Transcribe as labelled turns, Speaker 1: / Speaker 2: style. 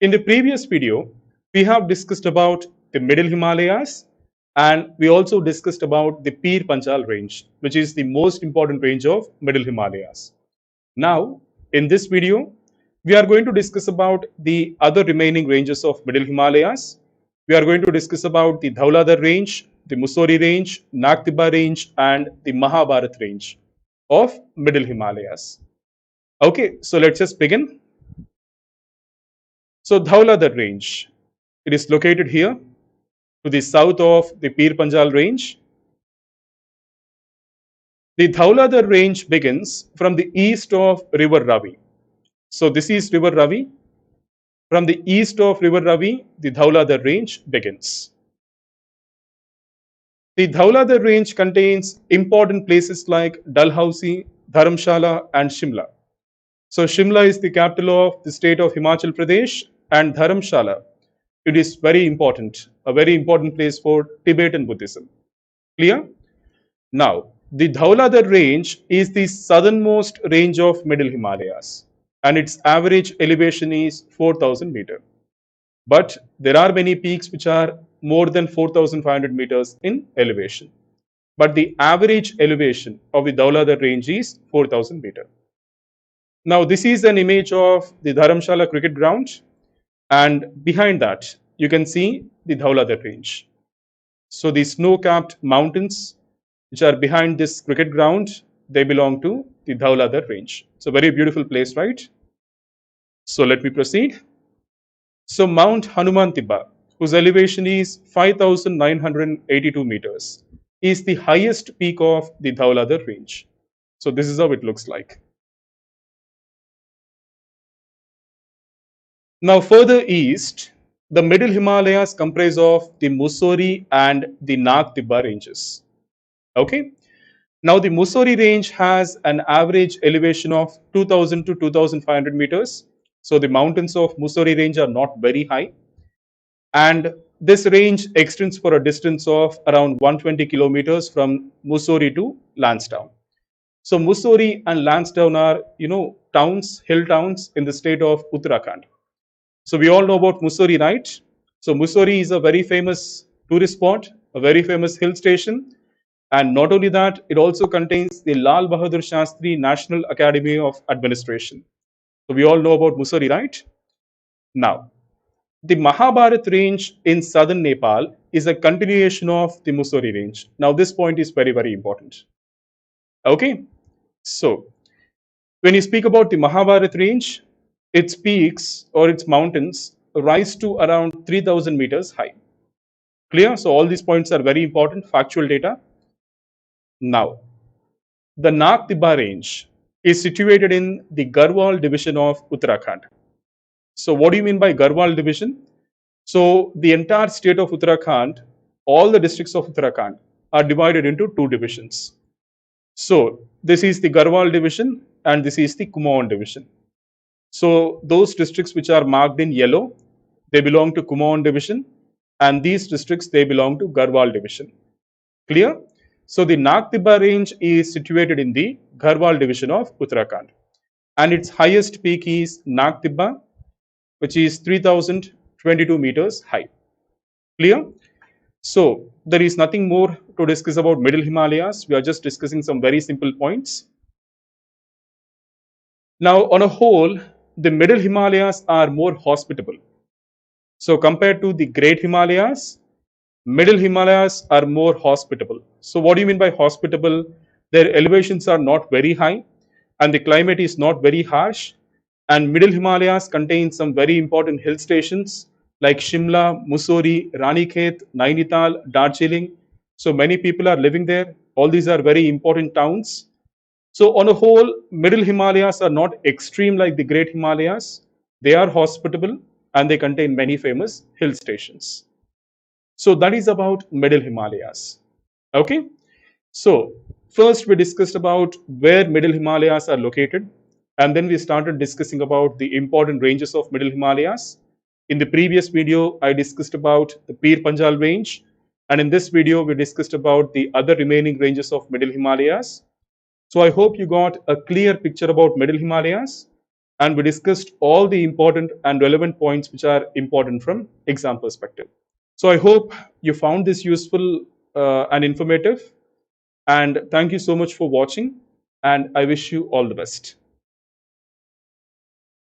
Speaker 1: In the previous video, we have discussed about the Middle Himalayas and we also discussed about the Pir Panjal range, which is the most important range of Middle Himalayas. Now, in this video, we are going to discuss about the other remaining ranges of Middle Himalayas. We are going to discuss about the Dhauladhar range, the Mussoorie range, Nag Tibba range and the Mahabharat range of Middle Himalayas. Okay, so let's just begin. So Dhauladhar range, it is located here to the south of the Pir Panjal range. The Dhauladhar range begins from the east of River Ravi. So this is River Ravi. From the east of River Ravi, the Dhauladhar range begins. The Dhauladhar range contains important places like Dalhousie, Dharamshala and Shimla. So Shimla is the capital of the state of Himachal Pradesh and Dharamshala, it is very important, a very important place for Tibetan Buddhism. Clear? Now, the Dhauladhar range is the southernmost range of Middle Himalayas and its average elevation is 4,000 meters. But there are many peaks which are more than 4,500 meters in elevation. But the average elevation of the Dhauladhar range is 4,000 meters. Now, this is an image of the Dharamshala cricket ground and behind that you can see the Dhauladhar range. So the snow-capped mountains which are behind this cricket ground, they belong to the Dhauladhar range. It's a very beautiful place, right? So let me proceed. So Mount Hanuman Tibba, whose elevation is 5,982 meters, is the highest peak of the Dhauladhar range. So this is how it looks like. Now further east, the Middle Himalayas comprise of the Mussoorie and the Nag Tibba ranges. Okay. Now the Mussoorie range has an average elevation of 2,000 to 2,500 meters. So the mountains of Mussoorie range are not very high. And this range extends for a distance of around 120 kilometers from Mussoorie to Lansdowne. So Mussoorie and Lansdowne are, towns, hill towns in the state of Uttarakhand. So we all know about Mussoorie, right? So Mussoorie is a very famous tourist spot, a very famous hill station. And not only that, it also contains the Lal Bahadur Shastri National Academy of Administration. So we all know about Mussoorie, right? Now, the Mahabharat range in southern Nepal is a continuation of the Mussoorie range. Now, this point is very, very important. Okay, so when you speak about the Mahabharat range, its peaks or its mountains rise to around 3,000 meters high. Clear? So all these points are very important, factual data. Now, the Nag Tibba range is situated in the Garhwal division of Uttarakhand. So what do you mean by Garhwal division? So the entire state of Uttarakhand, all the districts of Uttarakhand are divided into two divisions. So this is the Garhwal division and this is the Kumaon division. So those districts which are marked in yellow, they belong to Kumaon division and these districts, they belong to Garhwal division. Clear? So the Nag Tibba range is situated in the Garhwal division of Uttarakhand and its highest peak is Nag Tibba, which is 3,022 meters high. Clear? So there is nothing more to discuss about Middle Himalayas. We are just discussing some very simple points. Now, on a whole, the Middle Himalayas are more hospitable. So compared to the Great Himalayas, Middle Himalayas are more hospitable. So what do you mean by hospitable? Their elevations are not very high and the climate is not very harsh. And Middle Himalayas contain some very important hill stations like Shimla, Mussoorie, Ranikhet, Nainital, Darjeeling. So many people are living there. All these are very important towns. So on a whole, Middle Himalayas are not extreme like the Great Himalayas. They are hospitable and they contain many famous hill stations. So that is about Middle Himalayas. Okay. So first we discussed about where Middle Himalayas are located. And then we started discussing about the important ranges of Middle Himalayas. In the previous video, I discussed about the Pir Panjal range. And in this video, we discussed about the other remaining ranges of Middle Himalayas. So I hope you got a clear picture about Middle Himalayas. and we discussed all the important and relevant points which are important from exam perspective. So I hope you found this useful and informative, and thank you so much for watching, and I wish you all the best.